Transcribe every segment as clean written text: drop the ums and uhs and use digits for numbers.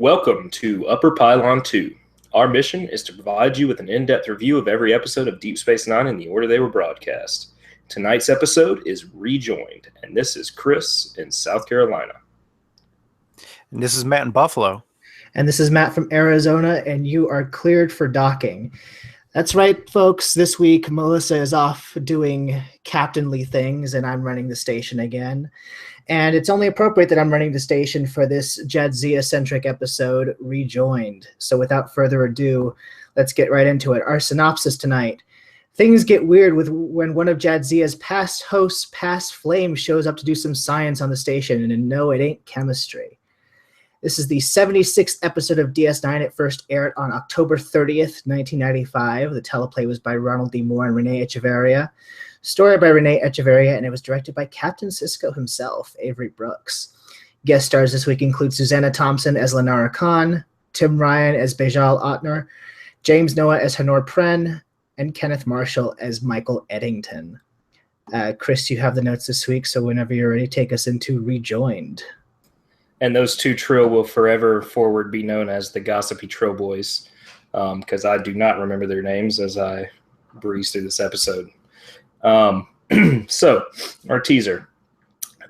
Welcome to Upper Pylon 2. Our mission is to provide you with an in-depth review of every episode of Deep Space Nine in the order they were broadcast. Tonight's episode is Rejoined, and this is Chris in South Carolina. And this is Matt in Buffalo. And this is Matt from Arizona, and you are cleared for docking. That's right, folks. This week, Melissa is off doing captainly things, and I'm running the station again. And it's only appropriate that I'm running the station for this Jadzia-centric episode, Rejoined. So without further ado, let's get right into it. Our synopsis tonight. Things get weird when one of Jadzia's past hosts, Past Flame, shows up to do some science on the station, and no, it ain't chemistry. This is the 76th episode of DS9. It first aired on October 30th, 1995. The teleplay was by Ronald D. Moore and Renee Echeverria. Story by Renee Echeverria, and it was directed by Captain Sisko himself, Avery Brooks. Guest stars this week include Susanna Thompson as Lenara Khan, Tim Ryan as Bejal Otner, James Noah as Hanor Pren, and Kenneth Marshall as Michael Eddington. Chris, you have the notes this week, so whenever you're ready, take us into Rejoined. And those two Trill will forever forward be known as the Gossipy Trill Boys, because I do not remember their names as I breeze through this episode. So, our teaser.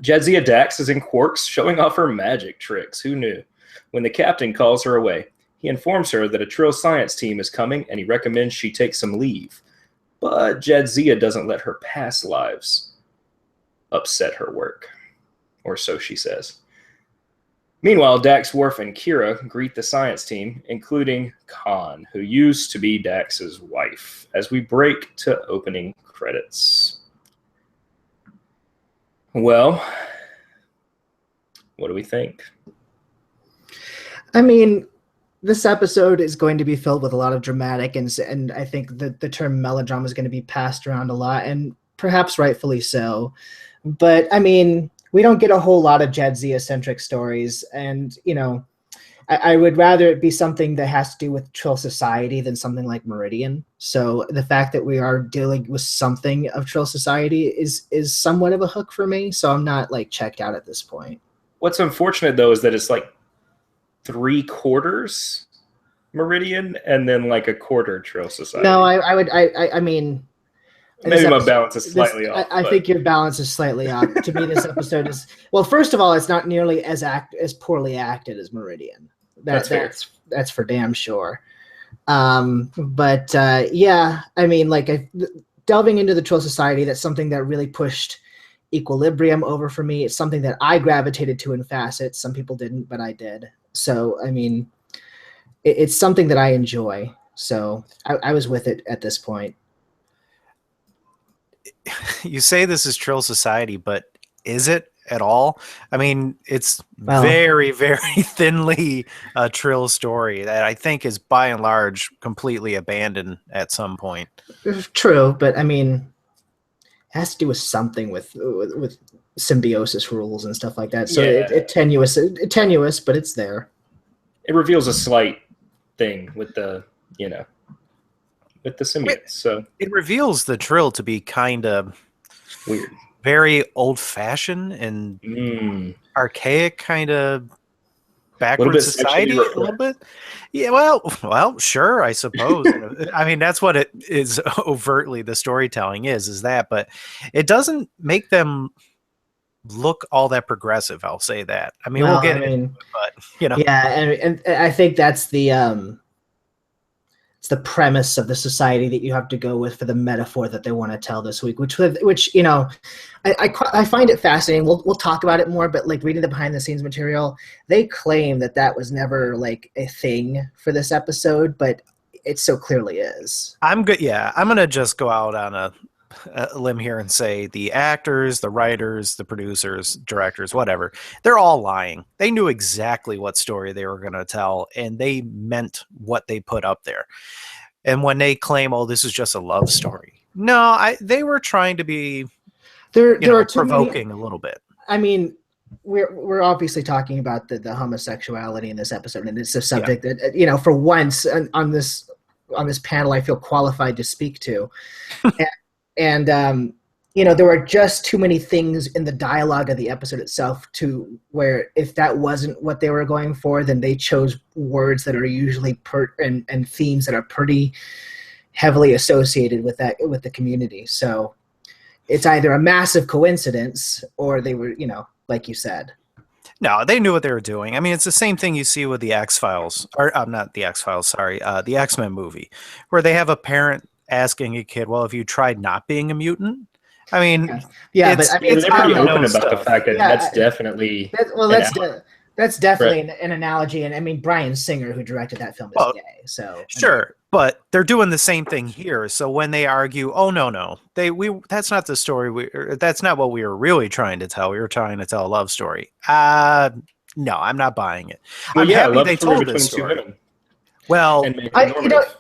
Jadzia Dax is in Quarks showing off her magic tricks. Who knew? When the captain calls her away, he informs her that a Trill science team is coming and he recommends she take some leave. But Jadzia doesn't let her past lives upset her work. Or so she says. Meanwhile, Dax, Worf, and Kira greet the science team, including Khan, who used to be Dax's wife, as we break to opening credits. Well, what do we think? I mean, this episode is going to be filled with a lot of dramatic, and I think the term melodrama is going to be passed around a lot, and perhaps rightfully so. But, I mean, we don't get a whole lot of Jadzia-centric stories, and, you know, I would rather it be something that has to do with Trill society than something like Meridian. So the fact that we are dealing with something of Trill society is somewhat of a hook for me, so I'm not, like, checked out at this point. What's unfortunate, though, is that it's, like, 3/4 Meridian and then, like, a quarter Trill society. No, I mean... Maybe my balance is slightly off. I think your balance is slightly off. To me, this episode is... Well, first of all, it's not nearly as poorly acted as Meridian. That's for damn sure. Yeah, I mean, like, delving into the Trill Society, that's something that really pushed Equilibrium over for me. It's something that I gravitated to in Facet. Some people didn't, but I did. So, I mean, it's something that I enjoy. So I was with it at this point. You say this is Trill Society, but is it at all? I mean, it's very, very thinly a Trill story that I think is by and large completely abandoned at some point. True, but I mean, it has to do with something with symbiosis rules and stuff like that. So yeah. It's tenuous, but it's there. It reveals a slight thing with the, with the symbiotes. So it reveals the Trill to be kind of weird, very old-fashioned and archaic, kind of backward society a little bit. Yeah, well, sure, I suppose. I mean, that's what it is. Overtly, the storytelling is that, but it doesn't make them look all that progressive. I'll say that. I mean, we'll get into it, but yeah, and I think that's the it's the premise of the society that you have to go with for the metaphor that they want to tell this week, which I find it fascinating. We'll talk about it more, but like reading the behind the scenes material, they claim that was never like a thing for this episode, but it so clearly is. I'm good. Yeah, I'm gonna just go out on a limb here and say the actors, the writers, the producers, directors, whatever, they're all lying. They knew exactly what story they were going to tell, and they meant what they put up there. And when they claim, "Oh, this is just a love story," no, they were trying to be provoking a little bit. I mean, we're obviously talking about the homosexuality in this episode, and it's a subject that for once on this panel I feel qualified to speak to. And there were just too many things in the dialogue of the episode itself to where if that wasn't what they were going for, then they chose words that are usually and themes that are pretty heavily associated with the community. So it's either a massive coincidence or they were, like you said. No, they knew what they were doing. I mean, it's the same thing you see with the X-Files, or not the X-Files, sorry, the X-Men movie, where they have a parent asking a kid, well, have you tried not being a mutant? I mean, yeah, it's, but I mean, they're pretty open about stuff. the fact that that's definitely that's definitely an analogy. And I mean, Bryan Singer, who directed that film, is gay. So sure, but they're doing the same thing here. So when they argue, oh no, that's not the story. That's not what we were really trying to tell. We were trying to tell a love story. No, I'm not buying it. Well, I'm happy they told this two story. women. Well, and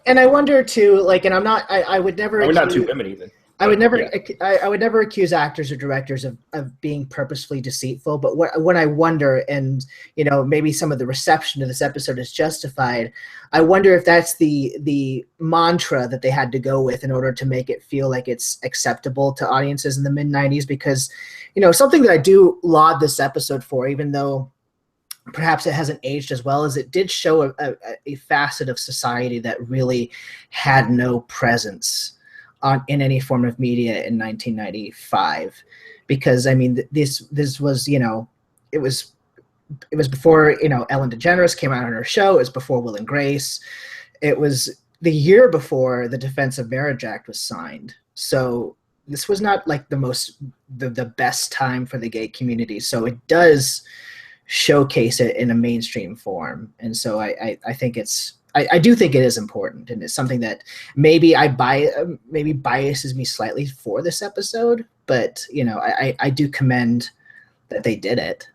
and I wonder too, like, and I'm not, I would never. We're not two women even. I would never accuse actors or directors of being purposefully deceitful. But what I wonder, and maybe some of the reception of this episode is justified, I wonder if that's the mantra that they had to go with in order to make it feel like it's acceptable to audiences in the mid-90s. Because, something that I do laud this episode for, even though perhaps it hasn't aged as well, as it did show a facet of society that really had no presence in any form of media in 1995, because I mean this was it was before Ellen DeGeneres came out on her show. It was before Will and Grace. It was the year before the Defense of Marriage Act was signed. So this was not like the best time for the gay community. So it does showcase it in a mainstream form, and so I think I do think it is important, and it's something that maybe biases me slightly for this episode, but I do commend that they did it.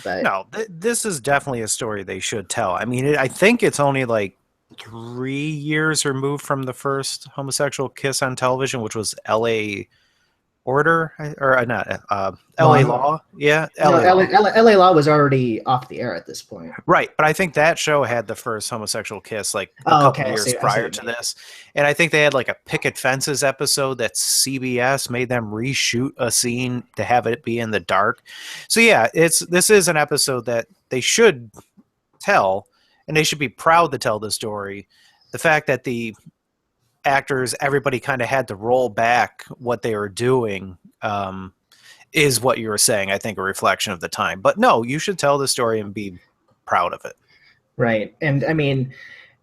But no, this is definitely a story they should tell. I mean, I think it's only like 3 years removed from the first homosexual kiss on television, which was L.A. Order, or not L.A. Law. Yeah, L.A. Law was already off the air at this point. Right, but I think that show had the first homosexual kiss like a couple years prior to this. And I think they had like a picket fences episode that CBS made them reshoot a scene to have it be in the dark. So yeah, this is an episode that they should tell, and they should be proud to tell the story. The fact that the actors, everybody kind of had to roll back what they were doing, is what you were saying, I think, a reflection of the time. But no, you should tell the story and be proud of it. Right. And I mean,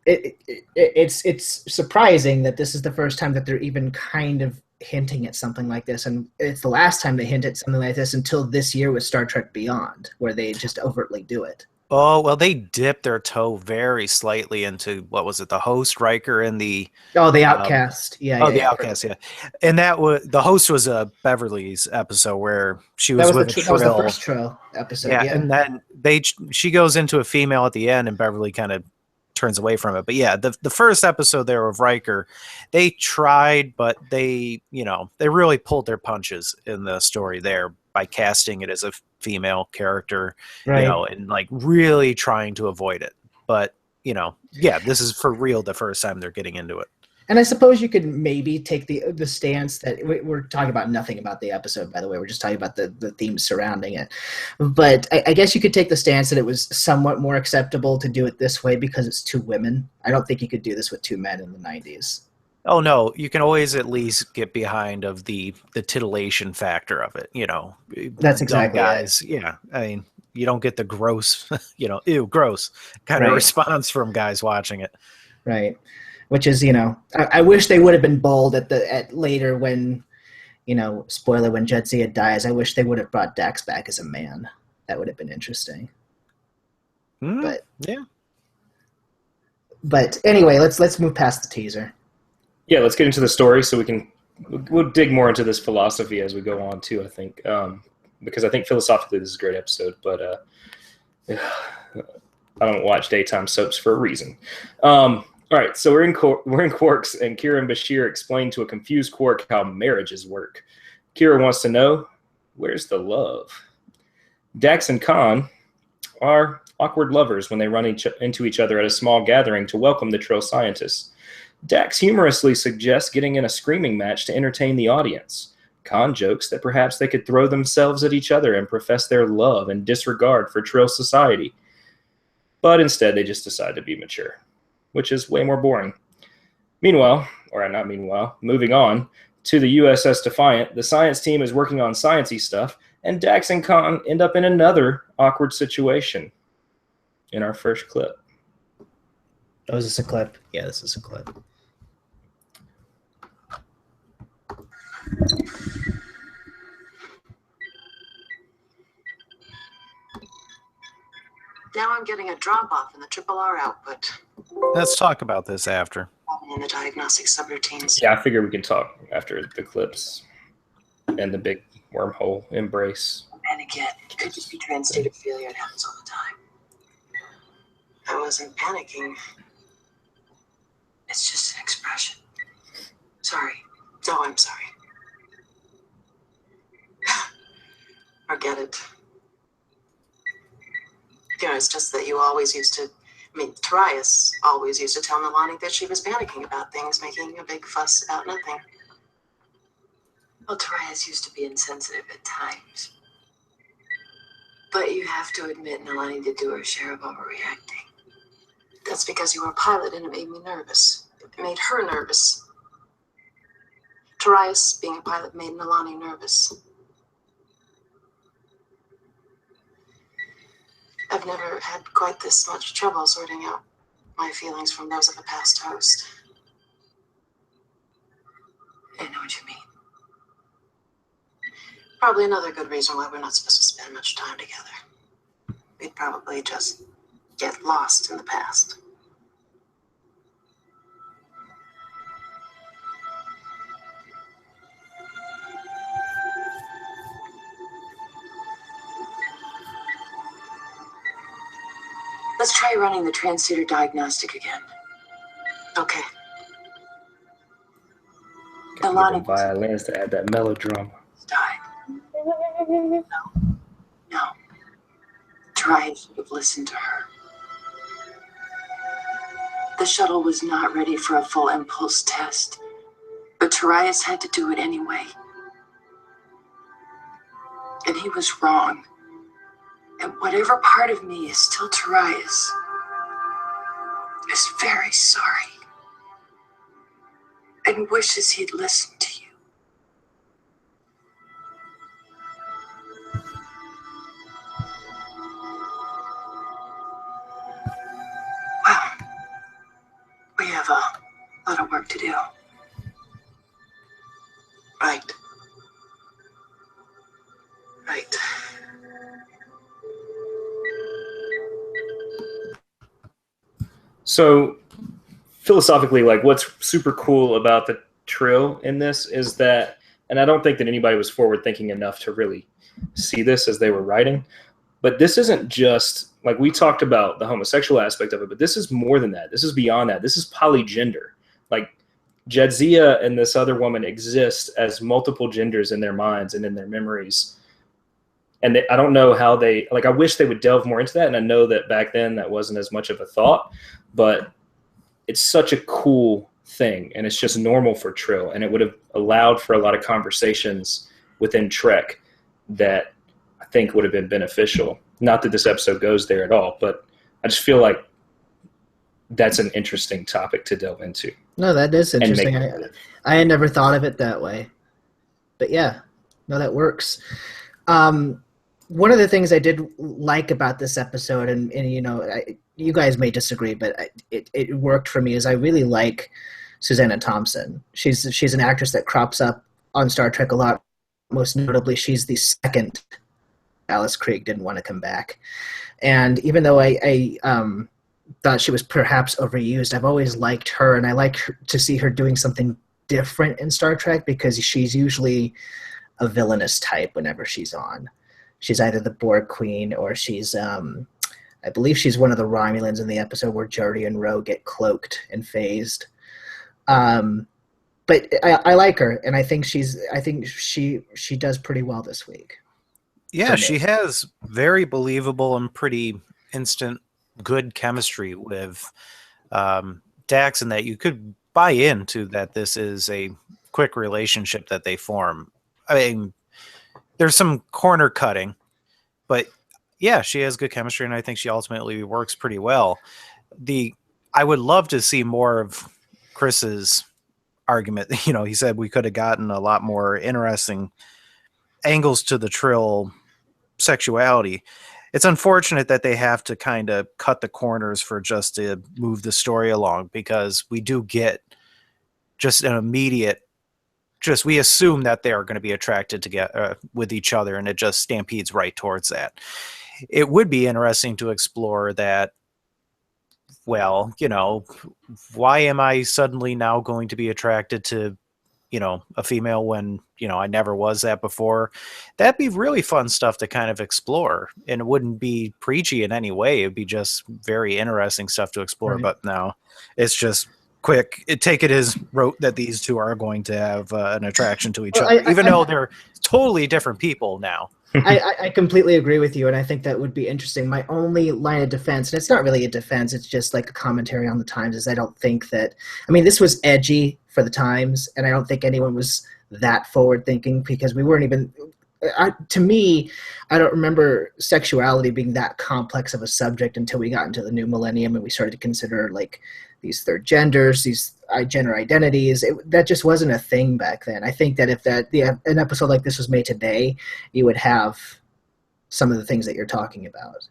it's surprising that this is the first time that they're even kind of hinting at something like this. And it's the last time they hint at something like this until this year with Star Trek Beyond, where they just overtly do it. Oh, well, they dipped their toe very slightly into, what was it, the host, Riker, and the Outcast. Outcast, yeah. And the host was a Beverly's episode where she was with Trill. That was the first Trill episode. Yeah, and then she goes into a female at the end, and Beverly kind of turns away from it. But yeah, the first episode there of Riker, they tried, but they really pulled their punches in the story there by casting it as a female character, right. And like really trying to avoid it. But, this is for real the first time they're getting into it. And I suppose you could maybe take the stance that we're talking about nothing about the episode, by the way. We're just talking about the themes surrounding it. But I guess you could take the stance that it was somewhat more acceptable to do it this way because it's two women. I don't think you could do this with two men in the 90s. Oh no, you can always at least get behind of the titillation factor of it, That's exactly guys. It. Yeah, I mean, you don't get the gross, ew, gross kind of response from guys watching it. Right, which is, I wish they would have been bold at later when, spoiler, when Jadzia dies. I wish they would have brought Dax back as a man. That would have been interesting. But yeah. But anyway, let's move past the teaser. Yeah, let's get into the story so we'll dig more into this philosophy as we go on too, I think. Because I think philosophically this is a great episode, but I don't watch daytime soaps for a reason. All right, so we're in Quarks, and Kira and Bashir explain to a confused Quark how marriages work. Kira wants to know, where's the love? Dax and Khan are awkward lovers when they run into each other at a small gathering to welcome the Trill scientists. Dax humorously suggests getting in a screaming match to entertain the audience. Khan jokes that perhaps they could throw themselves at each other and profess their love and disregard for Trill society. But instead, they just decide to be mature, which is way more boring. Meanwhile, or not meanwhile, moving on to the USS Defiant, the science team is working on sciencey stuff, and Dax and Khan end up in another awkward situation in our first clip. Oh, is this a clip? Yeah, this is a clip. Now I'm getting a drop-off in the RRR output. Let's talk about this after. In the diagnostic subroutines. Yeah, I figure we can talk after the clips and the big wormhole embrace. And again, it could just be translated failure. It happens all the time. I wasn't panicking. It's just an expression. Sorry. No, I'm sorry. Forget it. You know, it's just that you always used to, Tarius always used to tell Nilani that she was panicking about things, making a big fuss about nothing. Well, Tarius used to be insensitive at times. But you have to admit Nilani did do her share of overreacting. That's because you were a pilot and it made me nervous. It made her nervous. Tarius, being a pilot, made Nilani nervous. I've never had quite this much trouble sorting out my feelings from those of a past host. I know what you mean. Probably another good reason why we're not supposed to spend much time together. We'd probably just get lost in the past. Let's try running the transducer diagnostic again. Okay. Got the violins to add that melodrama. Died. No. Try should have listened to her. The shuttle was not ready for a full impulse test, but Tarius had to do it anyway. And he was wrong. And whatever part of me is still Tarius is very sorry and wishes he'd listened to you. Well, we have a lot of work to do. Right. So philosophically, like, what's super cool about the Trill in this is that, and I don't think that anybody was forward thinking enough to really see this as they were writing, but this isn't just, like, we talked about the homosexual aspect of it, but this is more than that. This is beyond that. This is polygender. Like, Jadzia and this other woman exist as multiple genders in their minds and in their memories. And I don't know how they, like, I wish they would delve more into that. And I know that back then that wasn't as much of a thought, but it's such a cool thing. And it's just normal for Trill. And it would have allowed for a lot of conversations within Trek that I think would have been beneficial. Not that this episode goes there at all, but I just feel like that's an interesting topic to delve into. No, that is interesting. I had never thought of it that way. But yeah, no, that works. One of the things I did like about this episode, and you know, you guys may disagree, but it worked for me, is I really like Susanna Thompson. She's an actress that crops up on Star Trek a lot. Most notably, she's the second Alice Krieg didn't want to come back. And even though I thought she was perhaps overused, I've always liked her, and I like to see her doing something different in Star Trek because she's usually a villainous type whenever she's on. She's either the Borg Queen or she's, I believe she's one of the Romulans in the episode where Geordi and Ro get cloaked and phased. But I like her, and I think she does pretty well this week. Yeah, she has very believable and pretty instant good chemistry with Dax, and that you could buy into that this is a quick relationship that they form I mean, there's some corner cutting, but yeah, she has good chemistry, and I think she ultimately works pretty well. I would love to see more of Chris's argument. He said we could have gotten a lot more interesting angles to the Trill sexuality. It's unfortunate that they have to kind of cut the corners for just to move the story along, because we do get just an immediate, we assume that they are going to be attracted together with each other, and it just stampedes right towards that. It would be interesting to explore that. Well, why am I suddenly now going to be attracted to, a female when, I never was that before? That'd be really fun stuff to kind of explore, and it wouldn't be preachy in any way. It'd be just very interesting stuff to explore. Right. But no, it's just quick. Take it as rote that these two are going to have an attraction to each other, even though they're totally different people now. I completely agree with you, and I think that would be interesting. My only line of defense, and it's not really a defense, it's just like a commentary on the times, is I don't think that – this was edgy for the times, and I don't think anyone was that forward-thinking, because we weren't even – to me, I don't remember sexuality being that complex of a subject until we got into the new millennium and we started to consider like these third genders, these gender identities. That just wasn't a thing back then. I think that if an episode like this was made today, you would have some of the things that you're talking about.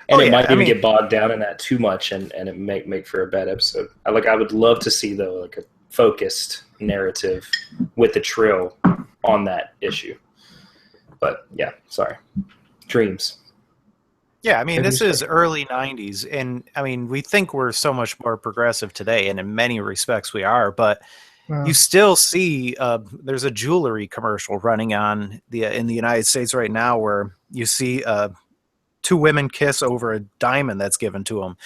And it might even get bogged down in that too much, and it make for a bad episode. I would love to see, though, like a focused narrative with the Trill on that issue. But yeah, sorry. Dreams. Yeah, this is early 90s, and we think we're so much more progressive today, and in many respects we are, but you still see there's a jewelry commercial running in the United States right now where you see two women kiss over a diamond that's given to them,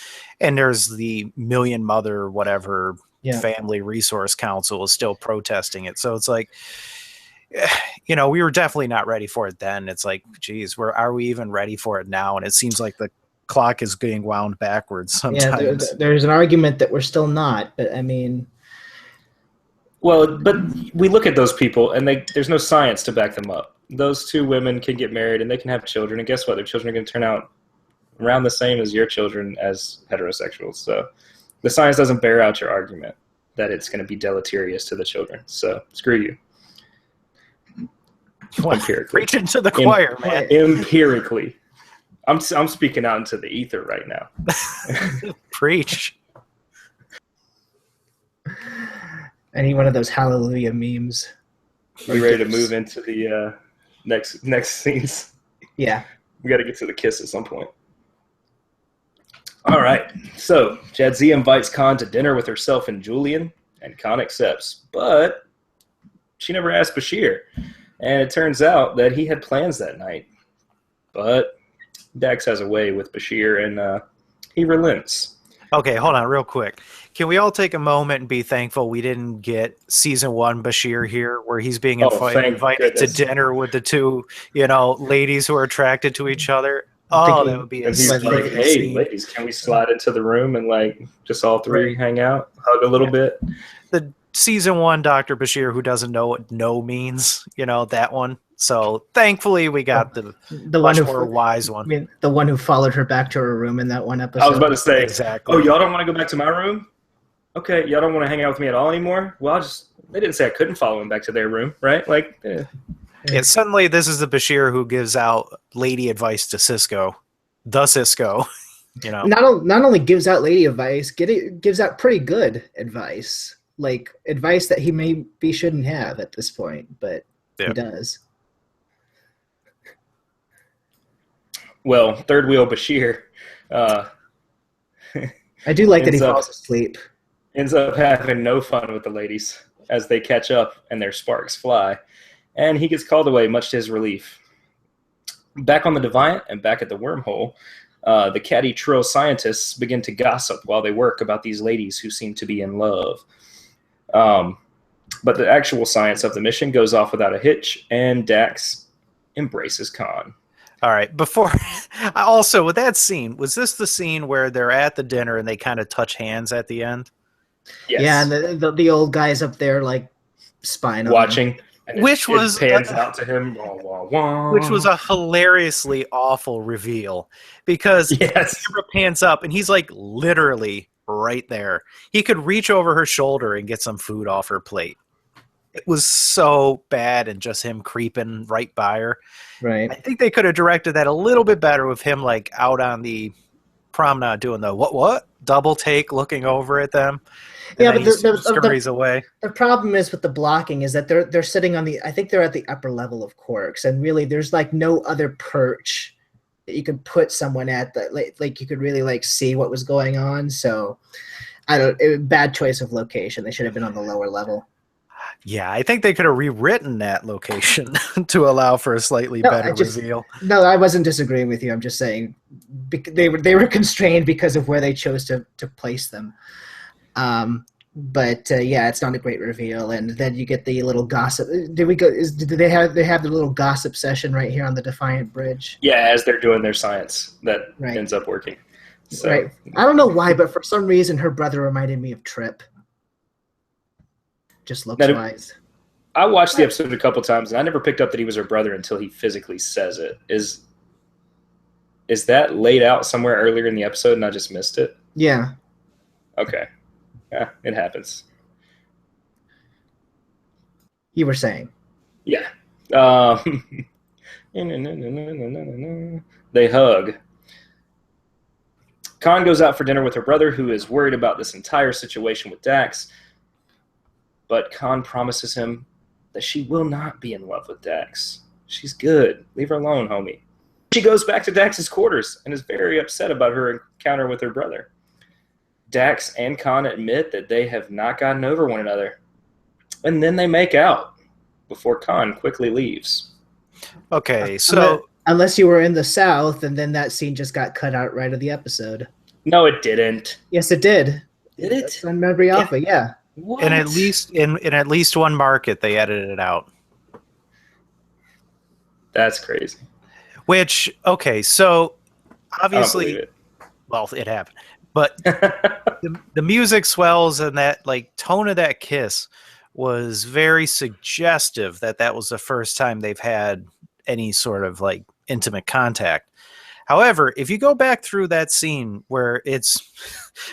and there's the Million Mother whatever Family Resource Council is still protesting it. So it's like, we were definitely not ready for it then. It's like, geez, are we even ready for it now? And it seems like the clock is getting wound backwards sometimes. Yeah, there's an argument that we're still not, but Well, but we look at those people, and there's no science to back them up. Those two women can get married, and they can have children, and guess what? Their children are going to turn out around the same as your children as heterosexuals. So the science doesn't bear out your argument that it's going to be deleterious to the children. So screw you. Empirically. Preaching to the choir, man. Empirically. I'm speaking out into the ether right now. Preach. I need one of those hallelujah memes. Are you ready to move into the next scenes? Yeah. We got to get to the kiss at some point. All right. So Jadzia invites Khan to dinner with herself and Julian, and Khan accepts. But she never asked Bashir. And it turns out that he had plans that night. But Dax has a way with Bashir, and he relents. Okay, hold on real quick. Can we all take a moment and be thankful we didn't get season 1 Bashir here, where he's being invited to dinner with the two, ladies who are attracted to each other? Oh, that would be he's like, hey, ladies, can we slide into the room and just all three hang out, hug a little bit? The season 1 Dr. Bashir, who doesn't know what no means, that one. So thankfully we got the much more wise one. The one who followed her back to her room in that one episode. I was about to say, exactly. Oh, y'all don't want to go back to my room? Okay, y'all don't want to hang out with me at all anymore? Well, they didn't say I couldn't follow him back to their room, right? Yeah, suddenly this is the Bashir who gives out lady advice to Cisco. The Cisco. Not only gives out lady advice, gives out pretty good advice. Like advice that he maybe shouldn't have at this point, but he does. Well, third wheel Bashir. I do like that he falls asleep. Ends up having no fun with the ladies as they catch up and their sparks fly. And he gets called away, much to his relief. Back on the Deviant and back at the wormhole, the catty Trill scientists begin to gossip while they work about these ladies who seem to be in love. But the actual science of the mission goes off without a hitch, and Dax embraces Khan. All right. Before, also with that scene, was this the scene where they're at the dinner and they kind of touch hands at the end? Yes. Yeah, and the old guy's up there spying on watching, And Which was pans out to him. Wah, wah, wah. which was a hilariously awful reveal because the yes. camera pans up and he's like literally right there. He could reach over her shoulder and get some food off her plate. It was so bad, and just him creeping right by her. I Right. think they could have directed that a little bit better with him like out on the promenade doing the what double take, looking over at them. And Yeah, then but he scurries away. the problem is with the blocking is that they're sitting on I think they're at the upper level of Quarks, and really there's like no other perch that you could put someone at that like you could really like see what was going on. So bad choice of location. They should have been on the lower level. Yeah, I think they could have rewritten that location to allow for a slightly better reveal. No, I wasn't disagreeing with you. I'm just saying they were constrained because of where they chose to place them. But yeah, it's not a great reveal, and then you get the little gossip. Did they have the little gossip session right here on the Defiant Bridge? Yeah, as they're doing their science, that Right. ends up working. So, Right. I don't know why, but for some reason, her brother reminded me of Trip. Just looks wise. I watched the episode a couple times, and I never picked up that he was her brother until he physically says it. Is that laid out somewhere earlier in the episode, and I just missed it? Yeah. Okay. Yeah, it happens. You were saying. Yeah. They hug. Khan goes out for dinner with her brother, who is worried about this entire situation with Dax. But Khan promises him that she will not be in love with Dax. She's good. Leave her alone, homie. She goes back to Dax's quarters and is very upset about her encounter with her brother. Dax and Khan admit that they have not gotten over one another. And then they make out before Khan quickly leaves. Okay, so... Unless you were in the South, and then that scene just got cut out right of the episode. No, it didn't. Yes, it did. Did it? That's on Memory Alpha, yeah. What? And at least in at least one market, they edited it out. That's crazy. Which, okay, so obviously, I don't believe it. Well, it happened, but the music swells and that like tone of that kiss was very suggestive that was the first time they've had any sort of like intimate contact. However, if you go back through that scene where it's,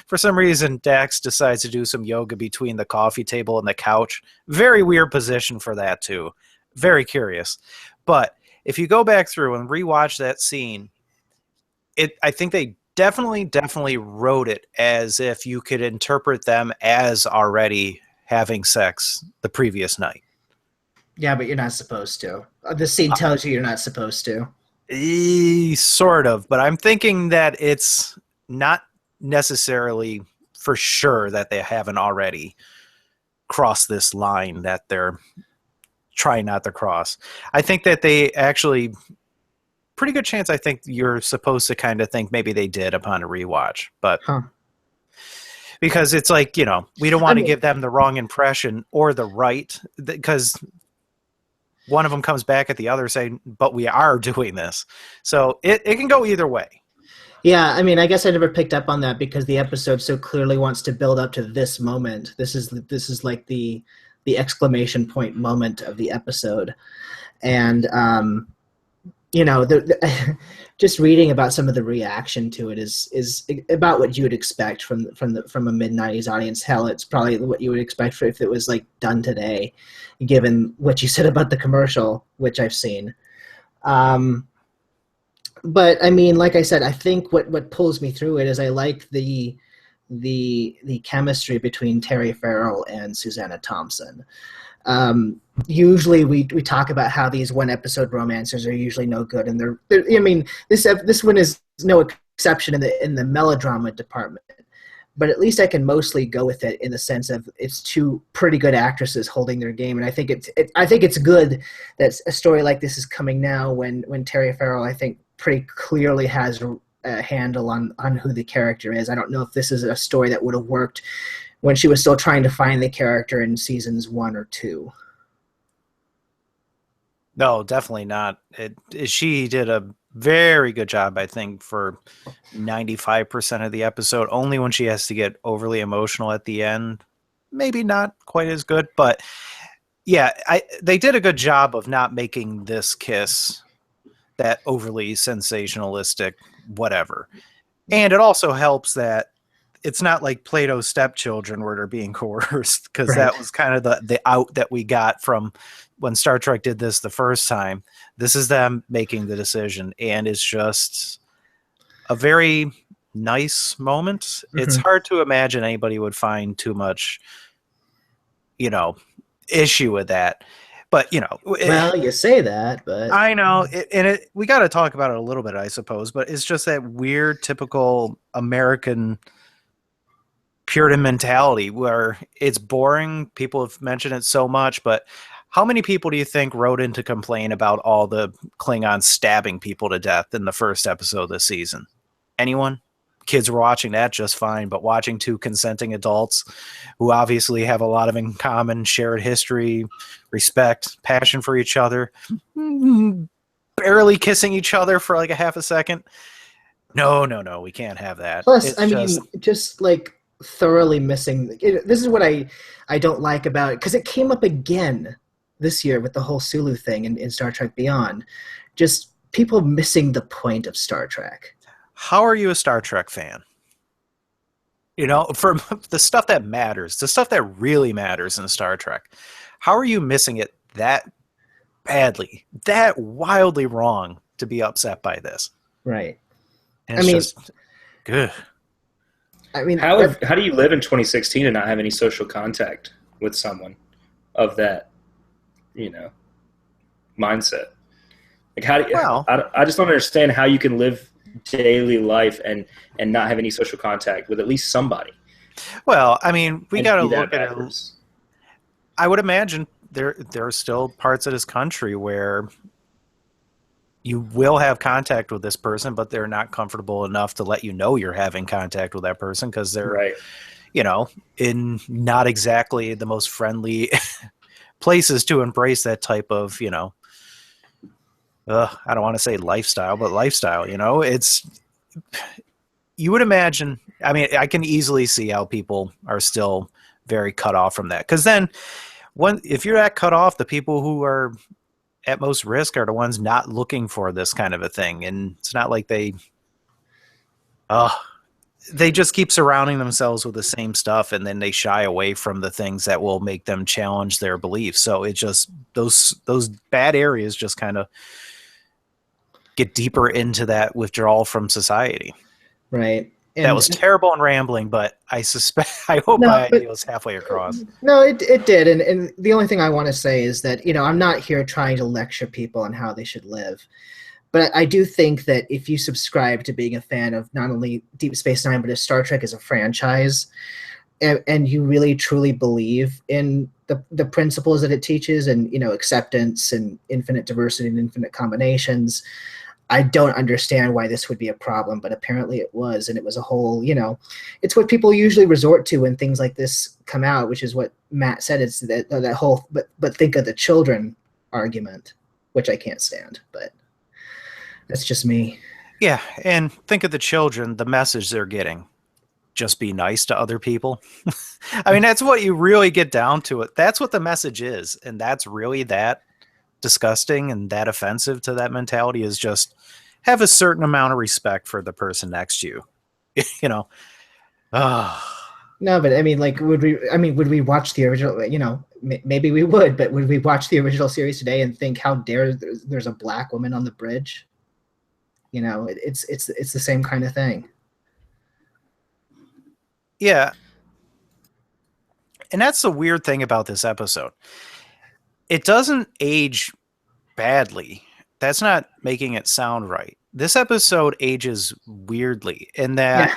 for some reason, Dax decides to do some yoga between the coffee table and the couch. Very weird position for that, too. Very curious. But if you go back through and rewatch that scene, I think they definitely wrote it as if you could interpret them as already having sex the previous night. Yeah, but you're not supposed to. The scene tells you you're not supposed to. Sort of, but I'm thinking that it's not necessarily for sure that they haven't already crossed this line that they're trying not to cross. I think that they actually, pretty good chance I think you're supposed to kind of think maybe they did upon a rewatch, but because it's like, we don't want to give them the wrong impression or the right, because one of them comes back at the other saying, but we are doing this. So it can go either way. Yeah, I mean, I guess I never picked up on that because the episode so clearly wants to build up to this moment. This is like the exclamation point moment of the episode. And, just reading about some of the reaction to it is about what you would expect from a mid-90s audience. Hell, it's probably what you would expect if it was like done today, given what you said about the commercial, which I've seen. But I mean, like I said, I think what pulls me through it is I like the chemistry between Terry Farrell and Susanna Thompson. Usually we talk about how these one episode romances are usually no good, and they're I mean, this one is no exception in the melodrama department. But at least I can mostly go with it in the sense of it's two pretty good actresses holding their game, and I think it's good that a story like this is coming now when Terry Farrell, I think, pretty clearly has a handle on who the character is. I don't know if this is a story that would have worked when she was still trying to find the character in seasons 1 or 2. No, definitely not. She did a very good job, I think, for 95% of the episode. Only when she has to get overly emotional at the end, maybe not quite as good. But Yeah, they did a good job of not making this kiss that overly sensationalistic whatever. And it also helps that it's not like Plato's stepchildren where they're being coerced, because Right. that was kind of the out that we got from when Star Trek did this the first time. This is them making the decision, and it's just a very nice moment. It's Mhm. hard to imagine anybody would find too much, issue with that. But, Well, you say that, but I know, we got to talk about it a little bit, I suppose, but it's just that weird, typical American Puritan mentality where it's boring. People have mentioned it so much, but how many people do you think wrote in to complain about all the Klingons stabbing people to death in the first episode of this season? Anyone? Kids were watching that just fine, but watching two consenting adults who obviously have a lot of in common, shared history, respect, passion for each other, barely kissing each other for like a half a second. No, we can't have that. plus, It's I mean, just like thoroughly missing. This is what I don't like about it, because it came up again this year with the whole Sulu thing in Star Trek Beyond. Just people missing the point of Star Trek. how are you a Star Trek fan? For the stuff that matters, the stuff that really matters in Star Trek, how are you missing it that badly, that wildly wrong to be upset by this? Right. And I it's mean- just good. I mean, How do you live in 2016 and not have any social contact with someone of that, mindset? Like, how do you, Well- I just don't understand how you can live daily life and not have any social contact with at least somebody. Well, I mean, we and got to do that look at it. backwards. I would imagine there are still parts of this country where you will have contact with this person, but they're not comfortable enough to let you know you're having contact with that person because they're, Right. in not exactly the most friendly places to embrace that type of, I don't want to say lifestyle, but lifestyle, it's, you would imagine, I mean, I can easily see how people are still very cut off from that. Because then if you're that cut off, the people who are at most risk are the ones not looking for this kind of a thing. And it's not like they just keep surrounding themselves with the same stuff, and then they shy away from the things that will make them challenge their beliefs. So it just, those bad areas just kind of get deeper into that withdrawal from society. right. And That was terrible and rambling, but I hope No, my but- idea was halfway across. No, it did. And the only thing I want to say is that, I'm not here trying to lecture people on how they should live. But I do think that if you subscribe to being a fan of not only Deep Space Nine, but of Star Trek as a franchise, and you really truly believe in the principles that it teaches and, acceptance and infinite diversity and infinite combinations, I don't understand why this would be a problem, but apparently it was. And it was a whole, it's what people usually resort to when things like this come out, which is what Matt said. It's that whole, but think of the children argument, which I can't stand, but that's just me. Yeah, and think of the children, the message they're getting. Just be nice to other people. I mean, that's what you really get down to it. That's what the message is. And that's really that disgusting and that offensive to that mentality, is just have a certain amount of respect for the person next to you. No, but I mean, like, would we watch the original, maybe we would, but would we watch the original series today and think, how dare there's a black woman on the bridge? It's the same kind of thing. Yeah. And that's the weird thing about this episode. It doesn't age badly. That's not making it sound right. This episode ages weirdly in that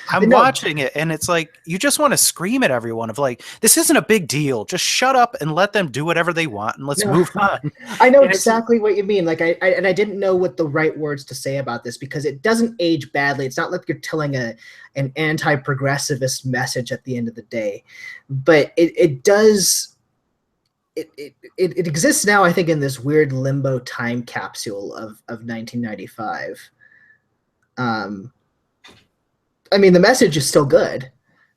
I'm watching it and it's like, you just want to scream at everyone of like, this isn't a big deal. Just shut up and let them do whatever they want and let's move on. I know And exactly what you mean. Like I didn't know what the right words to say about this, because it doesn't age badly. It's not like you're telling an anti-progressivist message at the end of the day, but it does. It exists now, I think, in this weird limbo time capsule of 1995. I mean, the message is still good,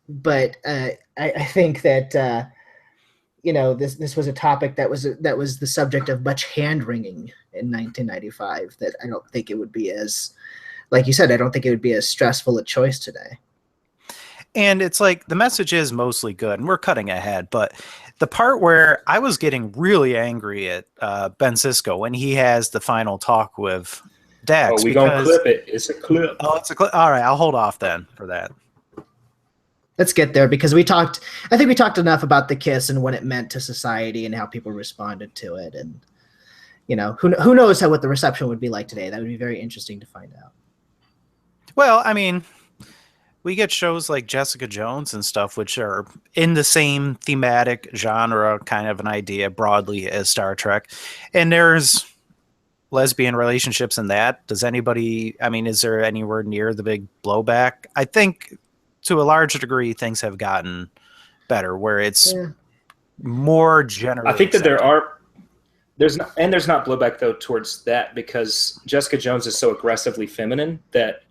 but I think that this was a topic that was the subject of much hand wringing in 1995. That I don't think it would be as, like you said, I don't think it would be as stressful a choice today. And it's like the message is mostly good, and we're cutting ahead. But the part where I was getting really angry at Ben Sisko when he has the final talk with Dax. Oh, we gonna clip it. It's a clip. Oh, it's a clip. All right, I'll hold off then for that. Let's get there, because I think we talked enough about the kiss and what it meant to society and how people responded to it. And, who knows what the reception would be like today. That would be very interesting to find out. Well, I mean, we get shows like Jessica Jones and stuff, which are in the same thematic genre, kind of an idea broadly as Star Trek. And there's lesbian relationships in that. Is there anywhere near the big blowback? I think to a large degree, things have gotten better where it's more generally. I think that there's not blowback though towards that, because Jessica Jones is so aggressively feminine that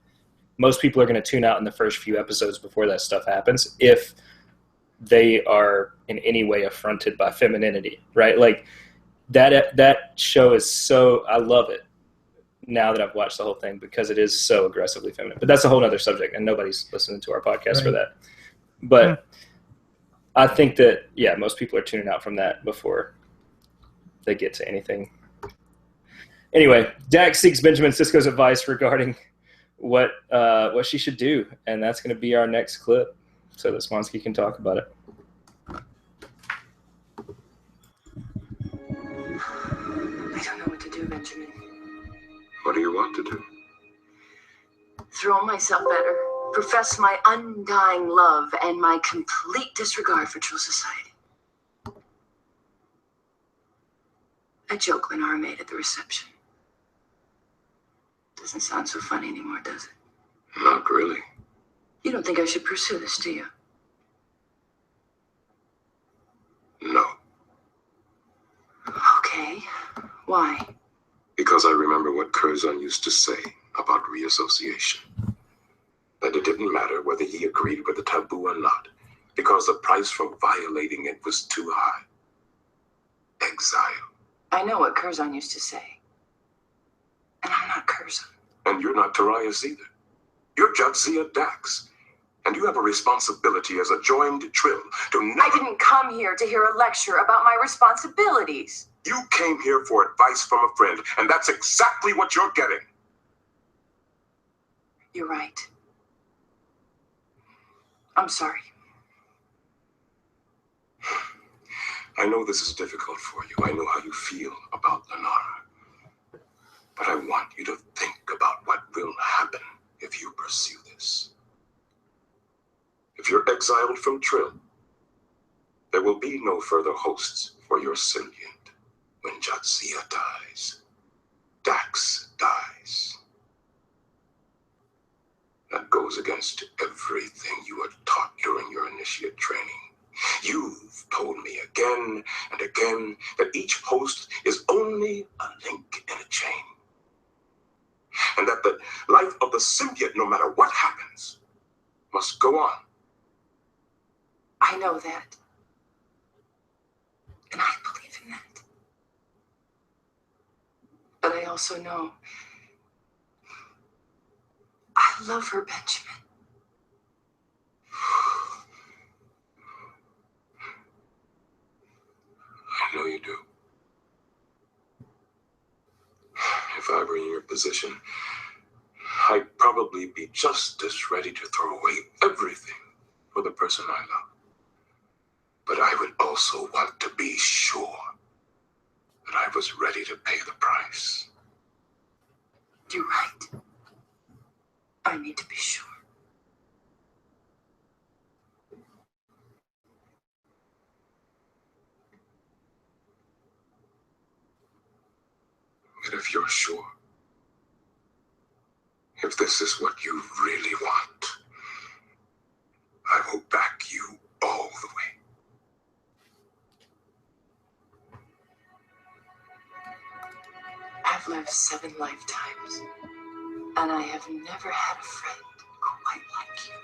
most people are going to tune out in the first few episodes before that stuff happens if they are in any way affronted by femininity, right? Like that show is so, I love it now that I've watched the whole thing, because it is so aggressively feminine. But that's a whole other subject, and nobody's listening to our podcast for that. But I think that, most people are tuning out from that before they get to anything. Anyway, Dax seeks Benjamin Sisko's advice regarding what she should do, and that's going to be our next clip so that Smonsky can talk about it. I don't know what to do, Benjamin. What do you want to do? Throw myself better, profess my undying love and my complete disregard for Trill Society. A joke Lenara made at the reception. Doesn't sound so funny anymore, does it? Not really. You don't think I should pursue this, do you? No. Okay. Why? Because I remember what Curzon used to say about reassociation. That it didn't matter whether he agreed with the taboo or not, because the price for violating it was too high. Exile. I know what Curzon used to say. And I'm not Curzon. And you're not Tarius either. You're Jadzia Dax. And you have a responsibility as a joined Trill to never... I didn't come here to hear a lecture about my responsibilities. You came here for advice from a friend, and that's exactly what you're getting. You're right. I'm sorry. I know this is difficult for you. I know how you feel about Lenara. But I want you to think about what will happen if you pursue this. If you're exiled from Trill, there will be no further hosts for your symbiont. When Jadzia dies, Dax dies. That goes against everything you were taught during your initiate training. You've told me again and again that each host is only a link in a chain. And that the life of the symbiont, no matter what happens, must go on. I know that. And I believe in that. But I also know I love her, Benjamin. I know you do. If I were in your position, I'd probably be just as ready to throw away everything for the person I love. But I would also want to be sure that I was ready to pay the price. You're right. I need to be sure. But if you're sure, if this is what you really want, I will back you all the way. I've lived 7 lifetimes, and I have never had a friend quite like you.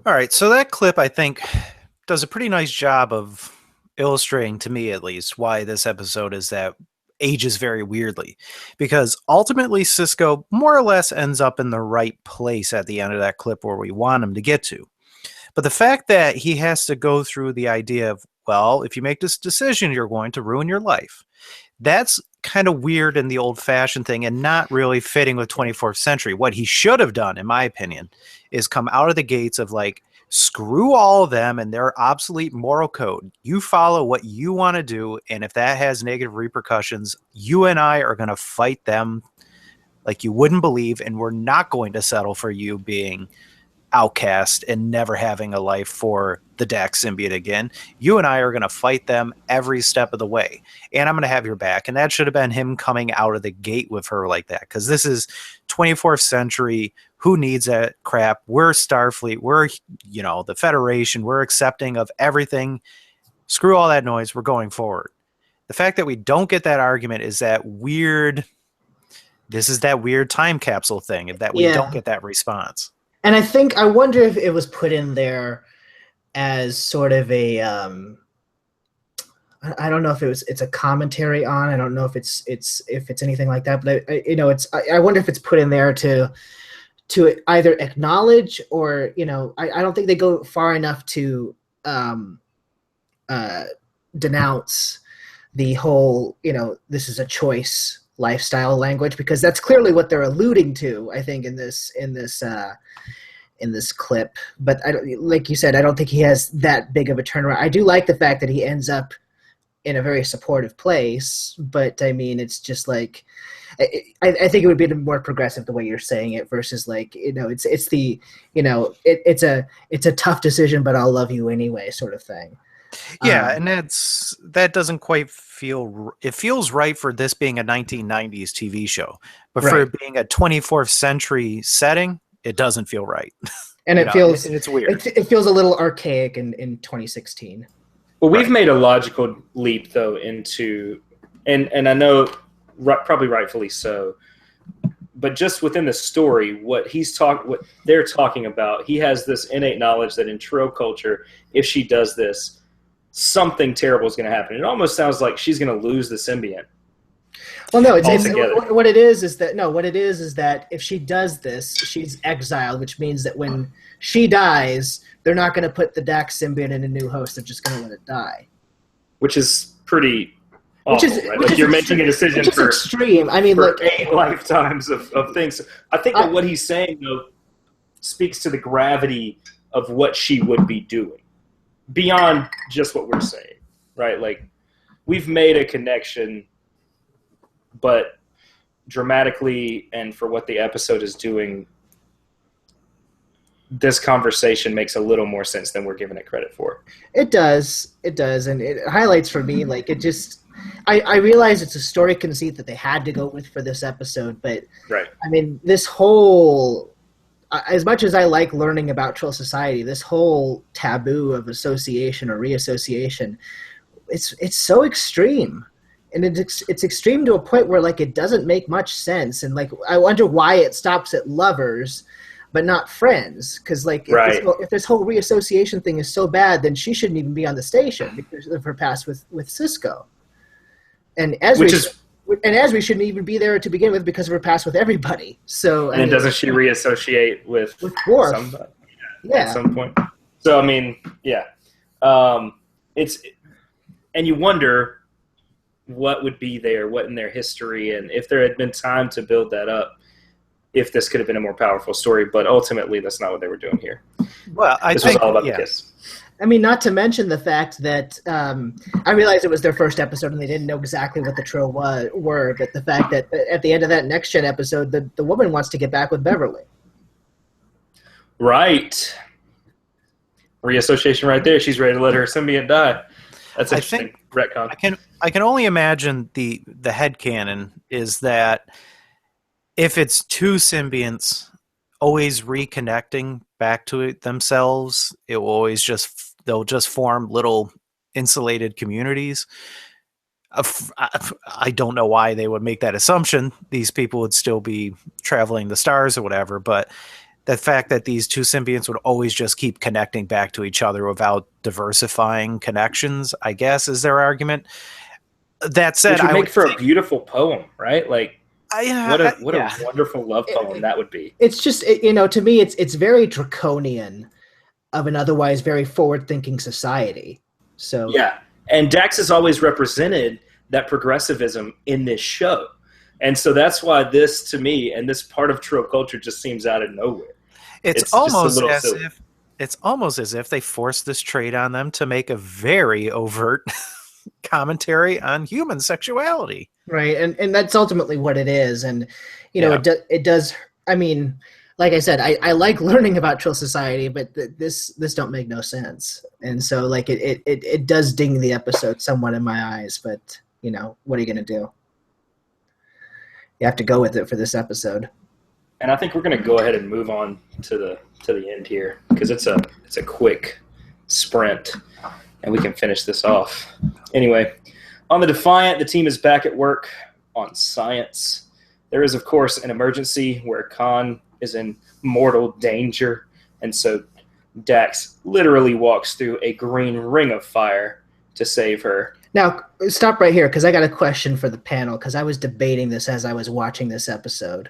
All right, so that clip, I think, does a pretty nice job of illustrating, to me at least, why this episode is that ages very weirdly. Because ultimately, Cisco more or less ends up in the right place at the end of that clip where we want him to get to. But the fact that he has to go through the idea of, well, if you make this decision, you're going to ruin your life. That's kind of weird in the old-fashioned thing and not really fitting with 24th century. What he should have done, in my opinion, is come out of the gates of like, screw all of them and their obsolete moral code. You follow what you want to do, and if that has negative repercussions, you and I are going to fight them like you wouldn't believe, and we're not going to settle for you being outcast and never having a life for the Dax symbiote again. You and I are going to fight them every step of the way, and I'm going to have your back. And that should have been him coming out of the gate with her like that, because this is 24th century. Who needs that crap? We're Starfleet. We're, the Federation. We're accepting of everything. Screw all that noise. We're going forward. The fact that we don't get that argument is that weird. This is that weird time capsule thing that we don't get that response. And I wonder if it was put in there as sort of a, I don't know if it's a commentary on. I don't know if it's anything like that. But I wonder if it's put in there to either acknowledge or I don't think they go far enough to denounce the whole this is a choice lifestyle language, because that's clearly what they're alluding to, I think, in this clip. But like you said, I don't think he has that big of a turnaround. I do like the fact that he ends up in a very supportive place, but I mean, it's just like, I think it would be more progressive the way you're saying it versus like, it's a tough decision, but I'll love you anyway sort of thing. Yeah, and that doesn't quite feel. It feels right for this being a 1990s TV show, but for it being a 24th century setting, it doesn't feel right. And it feels it's weird. It feels a little archaic in 2016. Well, we've made a logical leap though into, and I know probably rightfully so, but just within the story, what they're talking about, he has this innate knowledge that in Trill culture, if she does this, something terrible is going to happen. It almost sounds like she's going to lose the symbiont. Well, no, what it is that if she does this, she's exiled, which means that when she dies, they're not going to put the Dax symbiote in a new host. They're just going to let it die. Which is pretty awful, right? Like you're making a decision for extreme. I mean, for like 8 lifetimes of things. I think that what he's saying though speaks to the gravity of what she would be doing beyond just what we're saying, right? Like we've made a connection, but dramatically and for what the episode is doing, this conversation makes a little more sense than we're giving it credit for. It does, and it highlights for me, like it just. I realize it's a story conceit that they had to go with for this episode, but I mean, this whole, as much as I like learning about Trill society, this whole taboo of association or reassociation, it's so extreme. And it's extreme to a point where like it doesn't make much sense, and like I wonder why it stops at lovers, but not friends. Because like if this whole reassociation thing is so bad, then she shouldn't even be on the station because of her past with Cisco, and Esri shouldn't even be there to begin with because of her past with everybody. So and doesn't she reassociate with Worf? Somebody at some point? So I mean, it's and you wonder what would be there, what in their history, and if there had been time to build that up, if this could have been a more powerful story. But ultimately, that's not what they were doing here. Well, this was all about the kiss. I mean, not to mention the fact that I realized it was their first episode and they didn't know exactly what the Trill were, but the fact that at the end of that Next Gen episode, the woman wants to get back with Beverly. Right. Reassociation right there. She's ready to let her symbiont die. That's interesting. Retcon. I can only imagine the headcanon is that if it's two symbionts always reconnecting back to it themselves, it will always they'll just form little insulated communities. I don't know why they would make that assumption. These people would still be traveling the stars or whatever, but the fact that these two symbionts would always just keep connecting back to each other without diversifying connections, I guess, is their argument. That said, Which would I make would for think, a beautiful poem, right? Like, what a wonderful love poem that would be. It's just, to me, it's very draconian of an otherwise very forward-thinking society. So yeah, and Dax has always represented that progressivism in this show, and so that's why this, to me, and this part of Trill culture just seems out of nowhere. it's almost as if they forced this trait on them to make a very overt commentary on human sexuality. Right, and that's ultimately what it is, and it does. I mean, like I said, I like learning about Trill society, but this don't make no sense, and so like it does ding the episode somewhat in my eyes. But what are you gonna do? You have to go with it for this episode. And I think we're gonna go ahead and move on to the end here, because it's a quick sprint, and we can finish this off. Anyway, on the Defiant, the team is back at work on science. There is, of course, an emergency where Khan is in mortal danger, and so Dax literally walks through a green ring of fire to save her. Now, stop right here, because I got a question for the panel, because I was debating this as I was watching this episode.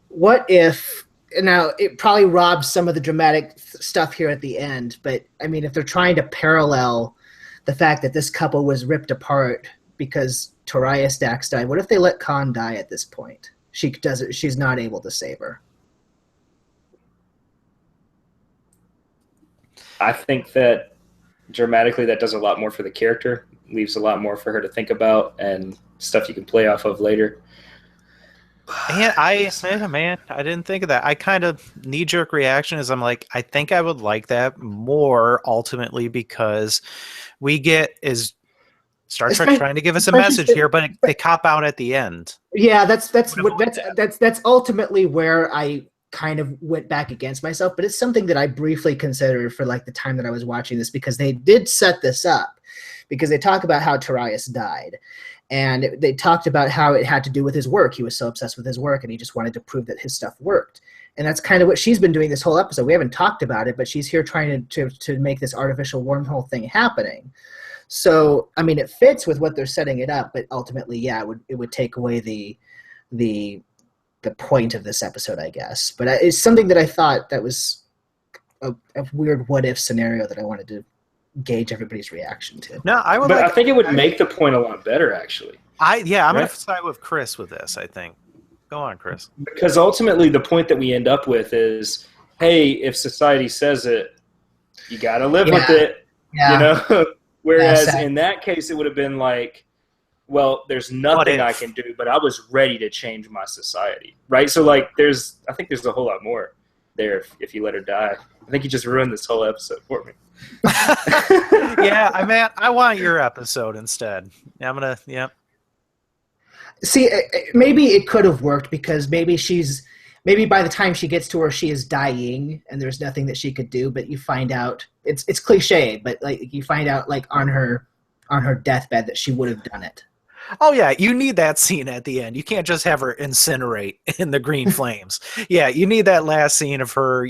What if, now it probably robs some of the dramatic stuff here at the end, but I mean, if they're trying to parallel the fact that this couple was ripped apart because Torias Dax died, what if they let Khan die at this point? She's not able to save her. I think that dramatically that does a lot more for the character, leaves a lot more for her to think about, and stuff you can play off of later. And I didn't think of that. I kind of knee-jerk reaction is I'm like, I think I would like that more ultimately, because we get is Star Trek trying to give us a message here, but they cop out at the end. Yeah, that's ultimately where I kind of went back against myself, but it's something that I briefly considered for like the time that I was watching this, because they did set this up, because they talk about how Torias died. And they talked about how it had to do with his work. He was so obsessed with his work, and he just wanted to prove that his stuff worked. And that's kind of what she's been doing this whole episode. We haven't talked about it, but she's here trying to make this artificial wormhole thing happening. So, I mean, it fits with what they're setting it up, but ultimately, yeah, it would take away the point of this episode, I guess. But it's something that I thought that was a weird what-if scenario that I wanted to gauge everybody's reaction to. No, I think it would make the point a lot better, actually. I'm going to side with Chris with this, I think. Go on, Chris. Because ultimately the point that we end up with is, hey, if society says it, you got to live with it. Yeah. Whereas in that case, it would have been like, well, there's nothing I can do, but I was ready to change my society, right? So like, I think there's a whole lot more there if you let her die. I think you just ruined this whole episode for me. Yeah, I want your episode instead. Yeah. See, maybe it could have worked, because maybe by the time she gets to where she is dying and there's nothing that she could do, but you find out, it's cliche, but like you find out like on her deathbed that she would have done it. Oh yeah, you need that scene at the end. You can't just have her incinerate in the green flames. Yeah, you need that last scene of her,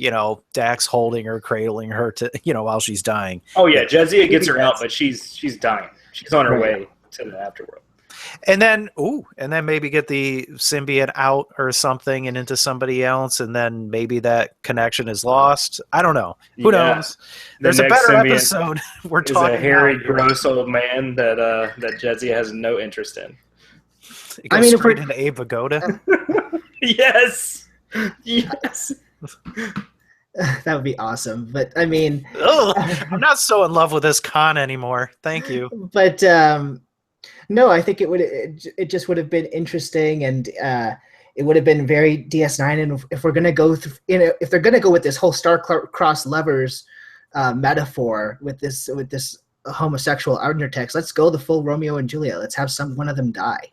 Dax holding her, cradling her to, while she's dying. Oh yeah, Jadzia gets her out, but she's dying. She's on her way to the afterworld. And then maybe get the symbiote out or something and into somebody else, and then maybe that connection is lost. I don't know. Who knows? There's a better episode. We're talking a hairy, gross old man that Jadzia has no interest in. It goes straight into Abe Vigoda. Yes. That would be awesome. But I mean, I'm not so in love with this Khan anymore. Thank you. But no, I think it just would have been interesting, and it would have been very DS9. And if we're gonna go if they're gonna go with this whole star-crossed lovers metaphor with this homosexual undertext, let's go the full Romeo and Juliet. Let's have one of them die.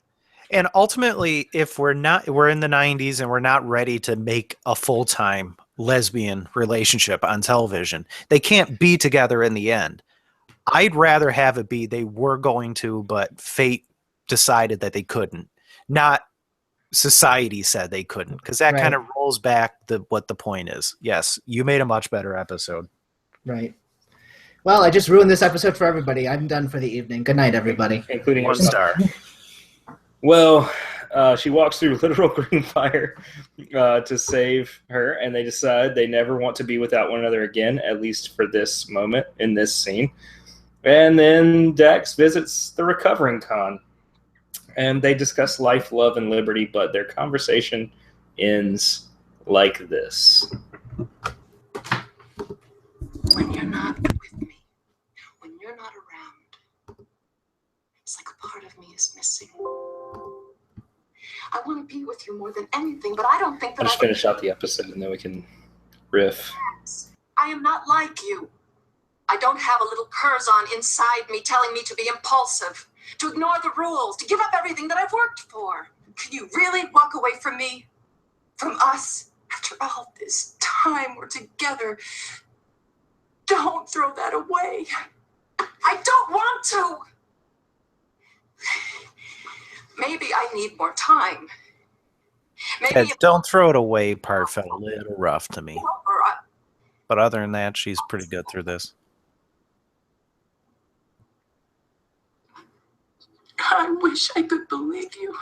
And ultimately, if we're in the 90s and we're not ready to make a full-time lesbian relationship on television, they can't be together in the end. I'd rather have it be they were going to, but fate decided that they couldn't. Not society said they couldn't, because that kind of rolls back what the point is. Yes, you made a much better episode. Right. Well, I just ruined this episode for everybody. I'm done for the evening. Good night, everybody. Including 1 star. Well, she walks through literal green fire to save her, and they decide they never want to be without one another again, at least for this moment in this scene. And then Dax visits the recovering con, and they discuss life, love, and liberty, but their conversation ends like this. When you're not with me, when you're not around, it's like a part of me is missing. I want to be with you more than anything, but I don't think that I'll just finish out the episode, and then we can riff. I am not like you. I don't have a little Curzon inside me telling me to be impulsive, to ignore the rules, to give up everything that I've worked for. Can you really walk away from me? From us? After all this time we're together. Don't throw that away. I don't want to. Maybe I need more time. Maybe Don't throw it away part felt a little rough to me. But other than that, she's pretty good through this. I wish I could believe you.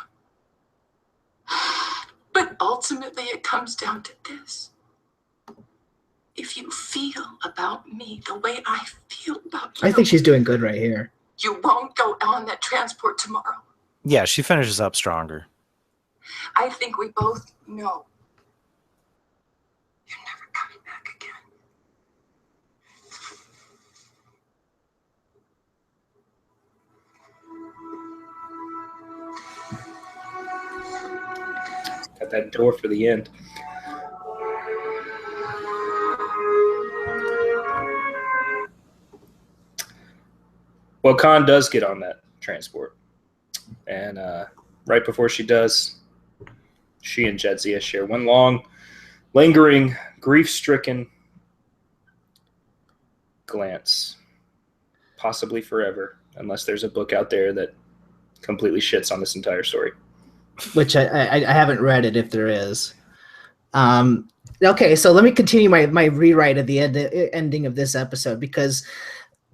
But ultimately it comes down to this. If you feel about me the way I feel about you, I think she's doing good right here. you won't go on that transport tomorrow. Yeah, she finishes up stronger. I think we both know you're never coming back again. Got that door for the end. Well, Khan does get on that transport. And right before she does, she and Jadzia share one long, lingering, grief-stricken glance. Possibly forever, unless there's a book out there that completely shits on this entire story. Which I haven't read it if there is. Okay, so let me continue my rewrite of the ending of this episode, because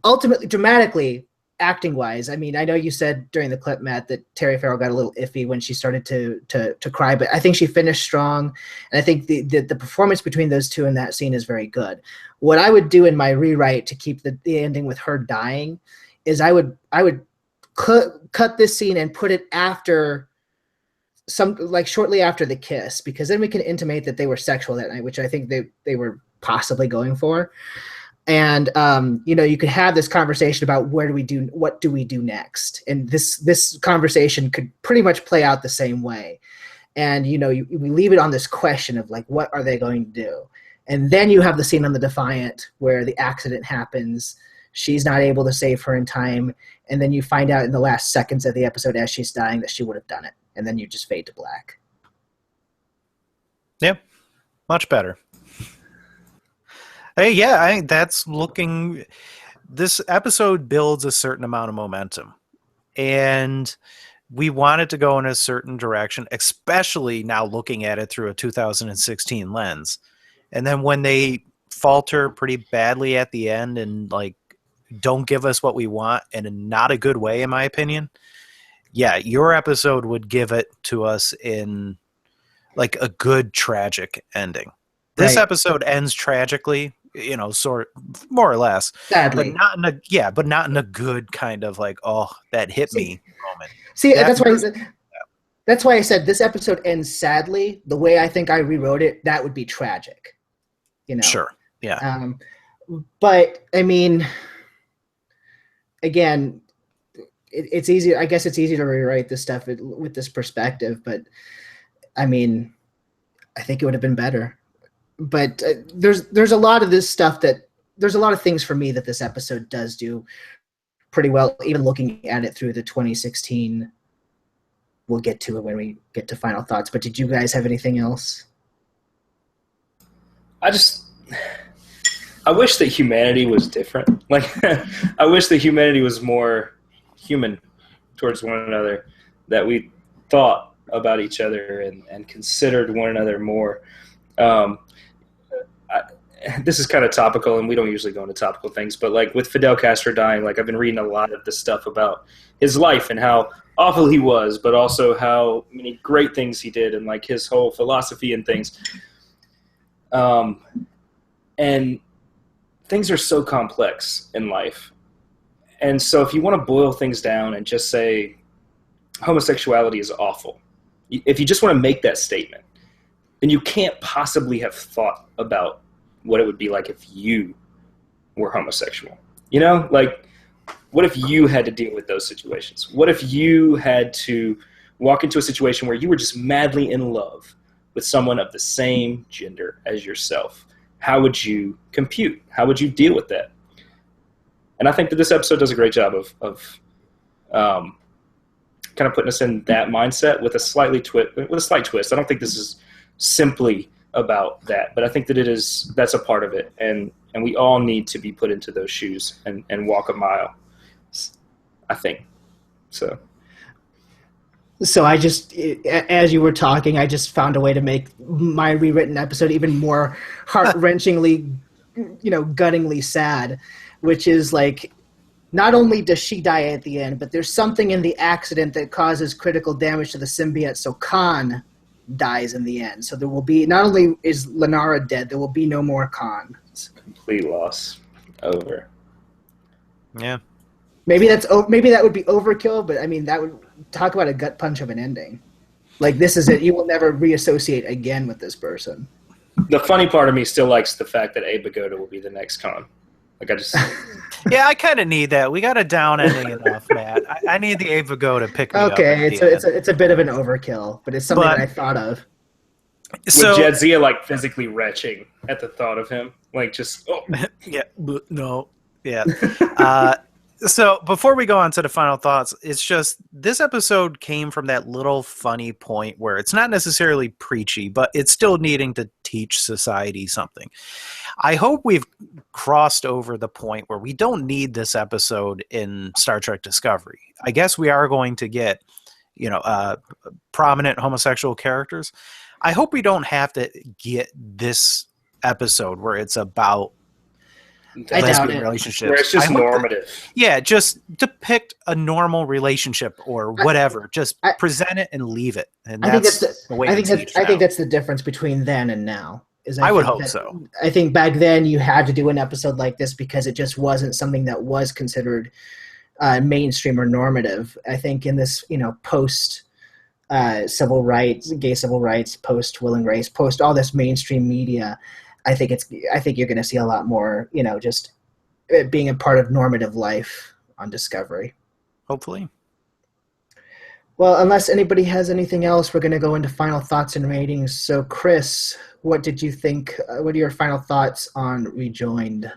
ultimately, dramatically, acting-wise, I mean, I know you said during the clip, Matt, that Terry Farrell got a little iffy when she started to cry, but I think she finished strong, and I think the performance between those two in that scene is very good. What I would do in my rewrite to keep the ending with her dying is I would cut this scene and put it after shortly after the kiss, because then we can intimate that they were sexual that night, which I think they were possibly going for. And you could have this conversation about what do we do next, and this conversation could pretty much play out the same way. And we leave it on this question of like, what are they going to do? And then you have the scene on the Defiant where the accident happens. She's not able to save her in time, and then you find out in the last seconds of the episode as she's dying that she would have done it, and then you just fade to black. Yep, much better. Hey, yeah, this episode builds a certain amount of momentum, and we want it to go in a certain direction, especially now looking at it through a 2016 lens. And then when they falter pretty badly at the end and like don't give us what we want in a not a good way, in my opinion, yeah, your episode would give it to us in like a good tragic ending. This episode ends tragically, sort more or less, sadly, but not in a good kind of like, oh, that hit me moment. See, that's why I said this episode ends sadly. The way I think I rewrote it, that would be tragic. Sure, yeah. But I mean, again, it's easy. I guess it's easy to rewrite this stuff with this perspective, but I mean, I think it would have been better. But there's a lot of this stuff there's a lot of things for me that this episode does do pretty well, even looking at it through the 2016. We'll get to it when we get to final thoughts. But did you guys have anything else? I wish that humanity was different. Like, I wish that humanity was more human towards one another, that we thought about each other and considered one another more. This is kind of topical, and we don't usually go into topical things, but like with Fidel Castro dying, like I've been reading a lot of this stuff about his life and how awful he was, but also how many great things he did and like his whole philosophy and things. And things are so complex in life. And so if you want to boil things down and just say homosexuality is awful, if you just want to make that statement, then you can't possibly have thought about what it would be like if you were homosexual. You know, like, what if you had to deal with those situations? What if you had to walk into a situation where you were just madly in love with someone of the same gender as yourself? How would you compute? How would you deal with that? And I think that this episode does a great job of kind of putting us in that mindset with a slight twist. I don't think this is simply about that, but I think that that's a part of it, and we all need to be put into those shoes and walk a mile, I think. So I just, as you were talking, I just found a way to make my rewritten episode even more heart-wrenchingly, guttingly sad, which is like, not only does she die at the end, but there's something in the accident that causes critical damage to the symbiote, so Khan dies in the end. So there will be, not only is Lenara dead, there will be no more Khan. It's a complete loss. Over. Yeah. Maybe that would be overkill, but I mean, that would talk about a gut punch of an ending. Like, this is it. You will never reassociate again with this person. The funny part of me still likes the fact that Abe Vigoda will be the next Khan. Like, I just... Yeah, I kind of need that. We got a down ending enough, Matt. I need the Abe Vigoda to pick me up. Okay, it's a bit of an overkill, but it's something that I thought of. So, with Jadzia, like, physically retching at the thought of him. Like, just... Oh. Yeah, no. Yeah. So before we go on to the final thoughts, it's just this episode came from that little funny point where it's not necessarily preachy, but it's still needing to teach society something. I hope we've crossed over the point where we don't need this episode in Star Trek Discovery. I guess we are going to get, prominent homosexual characters. I hope we don't have to get this episode where it's about lesbian relationships. Where it's just normative. Just depict a normal relationship or whatever. Just present it and leave it. And I think that's the difference between then and now. I would hope so. I think back then you had to do an episode like this because it just wasn't something that was considered mainstream or normative. I think in this, post civil rights, gay civil rights, post Will and Grace, post all this mainstream media, I think you're going to see a lot more, just it being a part of normative life on Discovery. Hopefully. Well, unless anybody has anything else, we're going to go into final thoughts and ratings. So, Chris, what did you think? What are your final thoughts on Rejoined?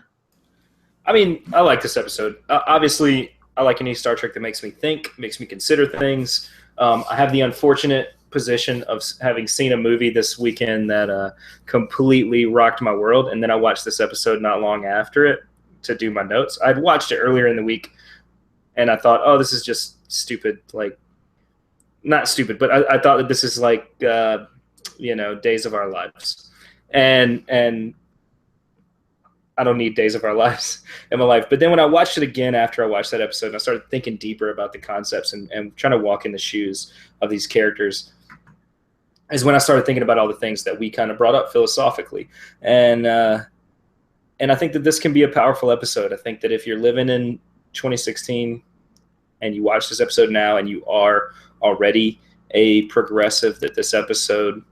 I mean, I like this episode. Obviously, I like any Star Trek that makes me think, makes me consider things. I have the unfortunate position of having seen a movie this weekend that completely rocked my world, and then I watched this episode not long after it to do my notes. I'd watched it earlier in the week, and I thought, oh, this is just stupid. Like, not stupid, but I thought that this is like, Days of Our Lives. And I don't need Days of Our Lives in my life. But then when I watched it again after I watched that episode, and I started thinking deeper about the concepts and trying to walk in the shoes of these characters, is when I started thinking about all the things that we kind of brought up philosophically. And I think that this can be a powerful episode. I think that if you're living in 2016 and you watch this episode now and you are already a progressive, that this episode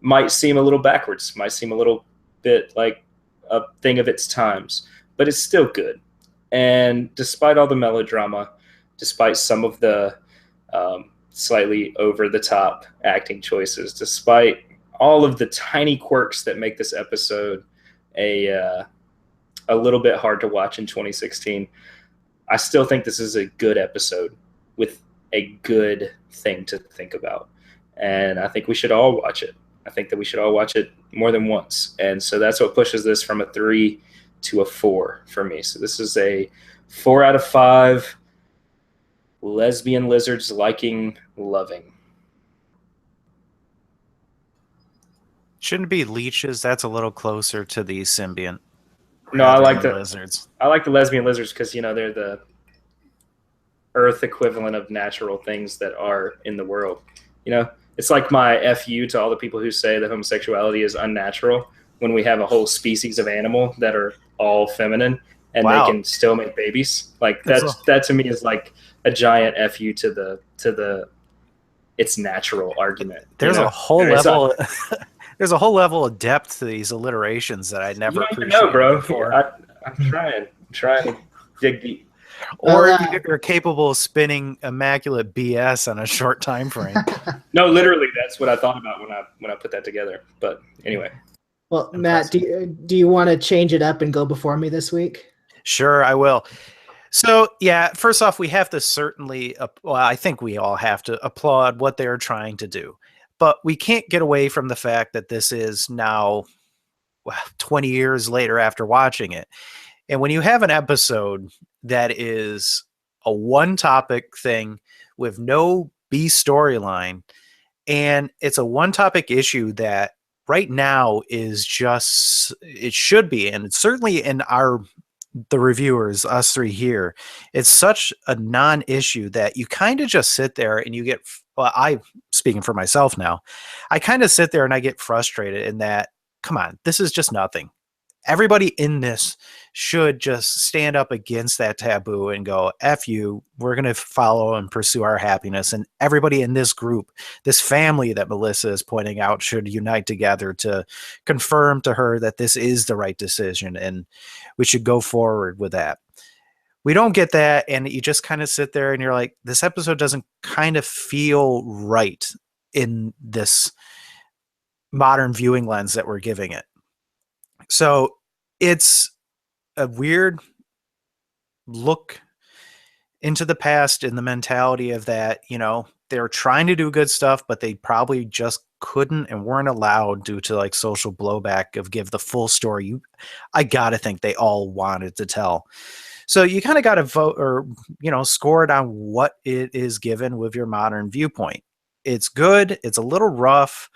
might seem a little backwards, might seem a little bit like a thing of its times, but it's still good. And despite all the melodrama, despite some of the slightly over-the-top acting choices, despite all of the tiny quirks that make this episode a little bit hard to watch in 2016, I still think this is a good episode with a good thing to think about. And I think we should all watch it. I think that we should all watch it more than once. And so that's what pushes this from a 3 to a 4 for me. So this is a 4 out of 5 lesbian lizards liking loving. Shouldn't be leeches. That's a little closer to the symbiont. No, I rather like than the lizards. I like the lesbian lizards because they're the Earth equivalent of natural things that are in the world. It's like my FU to all the people who say that homosexuality is unnatural when we have a whole species of animal that are all feminine and they Wow. can still make babies. Like That's that to me is like a giant FU to the it's natural argument. There's you know? a whole And it's not- level. There's a whole level of depth to these alliterations that I you never don't even appreciated know, bro. before. I'm trying to dig deep. Or Well, you're capable of spinning immaculate BS on a short time frame. No, literally, that's what I thought about when I put that together. But anyway, well, Matt, do you want to change it up and go before me this week? Sure, I will. So, yeah, first off, we have to certainly, I think we all have to applaud what they're trying to do. But we can't get away from the fact that this is now 20 years later after watching it. And when you have an episode that is a one topic thing with no B storyline, and it's a one topic issue that right now is just, it should be, and it's certainly in the reviewers, us three here, it's such a non-issue that you kind of just sit there and you get, speaking for myself now, I kind of sit there and I get frustrated in that, come on, this is just nothing. Everybody in this should just stand up against that taboo and go, F you, we're going to follow and pursue our happiness. And everybody in this group, this family that Melissa is pointing out, should unite together to confirm to her that this is the right decision and we should go forward with that. We don't get that. And you just kind of sit there and you're like, this episode doesn't kind of feel right in this modern viewing lens that we're giving it. So it's a weird look into the past in the mentality of that, they're trying to do good stuff, but they probably just couldn't and weren't allowed due to like social blowback of give the full story. I got to think they all wanted to tell. So you kind of got to vote or, score it on what it is given with your modern viewpoint. It's good. It's a little rough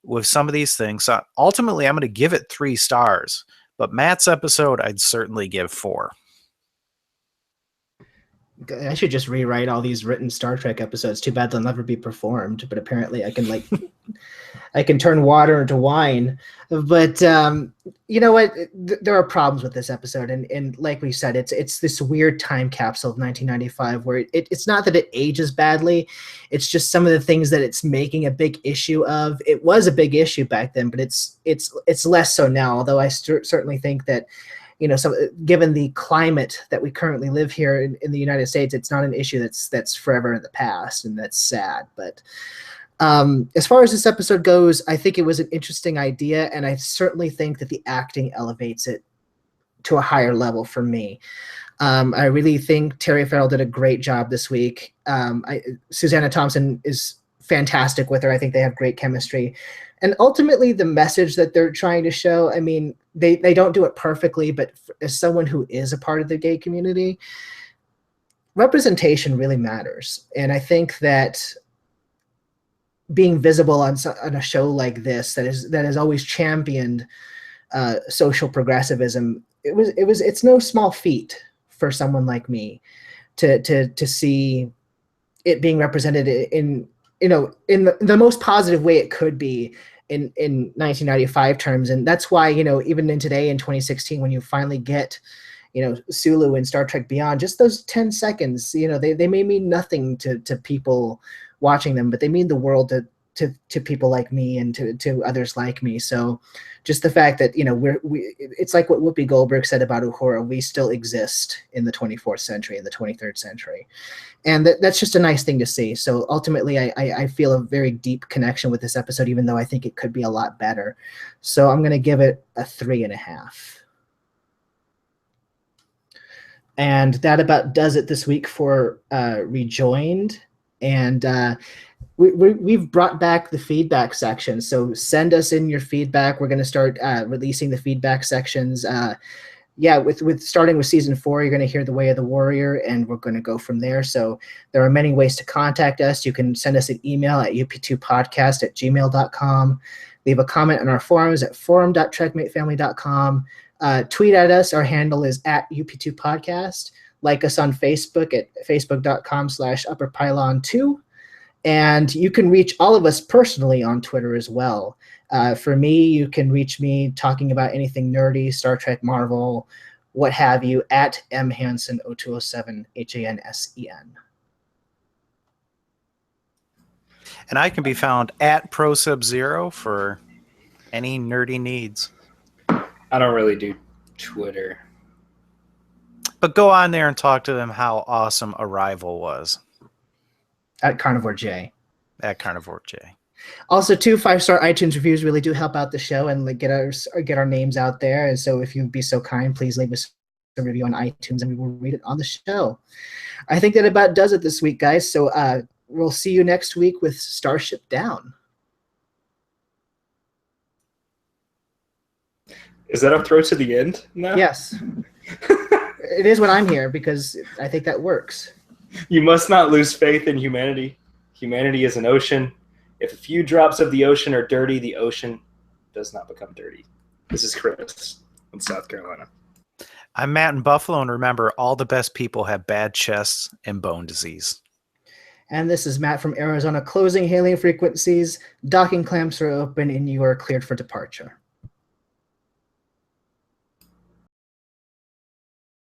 with some of these things. So ultimately, I'm going to give it 3 stars. But Matt's episode, I'd certainly give 4. I should just rewrite all these written Star Trek episodes. Too bad they'll never be performed. But apparently, I can I can turn water into wine. But you know what? There are problems with this episode, and like we said, it's this weird time capsule of 1995 where it's not that it ages badly. It's just some of the things that it's making a big issue of. It was a big issue back then, but it's less so now. Although I certainly think that, given the climate that we currently live here in the United States, it's not an issue that's forever in the past, and that's sad. But as far as this episode goes, I think it was an interesting idea, and I certainly think that the acting elevates it to a higher level for me. I really think Terry Farrell did a great job this week. Susanna Thompson is fantastic with her. I think they have great chemistry. And ultimately, the message that they're trying to show, I mean, they don't do it perfectly, but as someone who is a part of the gay community, representation really matters. And I think that being visible on a show like this that has always championed social progressivism, it's no small feat for someone like me to see it being represented in the most positive way it could be in 1995 terms. And that's why, even in today in 2016, when you finally get, Sulu in Star Trek Beyond, just those 10 seconds, they may mean nothing to people watching them, but they mean the world to people like me and to others like me. So just the fact that, it's like what Whoopi Goldberg said about Uhura, we still exist in the 24th century, in the 23rd century. And that's just a nice thing to see. So ultimately, I feel a very deep connection with this episode, even though I think it could be a lot better. So I'm going to give it a 3.5. And that about does it this week for Rejoined. And we've brought back the feedback section. So send us in your feedback. We're going to start releasing the feedback sections. With starting with season 4, you're going to hear The Way of the Warrior, and we're going to go from there. So there are many ways to contact us. You can send us an email at UP2podcast@gmail.com. Leave a comment on our forums at forum.trekmatefamily.com. Tweet at us. Our handle is at UP2 Podcast. Like us on Facebook at facebook.com/upperpylon2. And you can reach all of us personally on Twitter as well. For me, you can reach me talking about anything nerdy, Star Trek, Marvel, what have you, at mhansen0207, HANSEN. And I can be found at ProSub0 for any nerdy needs. I don't really do Twitter. But go on there and talk to them how awesome Arrival was. At Carnivore J. At Carnivore J. Also, 2 5-star iTunes reviews really do help out the show and like, get our names out there. And so if you'd be so kind, please leave us a review on iTunes and we will read it on the show. I think that about does it this week, guys. So we'll see you next week with Starship Down. Is that our throw to the end now? Yes. It is when I'm here because I think that works. You must not lose faith in humanity. Humanity is an ocean. If a few drops of the ocean are dirty, the ocean does not become dirty. This is Chris in South Carolina. I'm Matt in Buffalo, and remember, all the best people have bad chests and bone disease. And this is Matt from Arizona, closing hailing frequencies. Docking clamps are open and you are cleared for departure.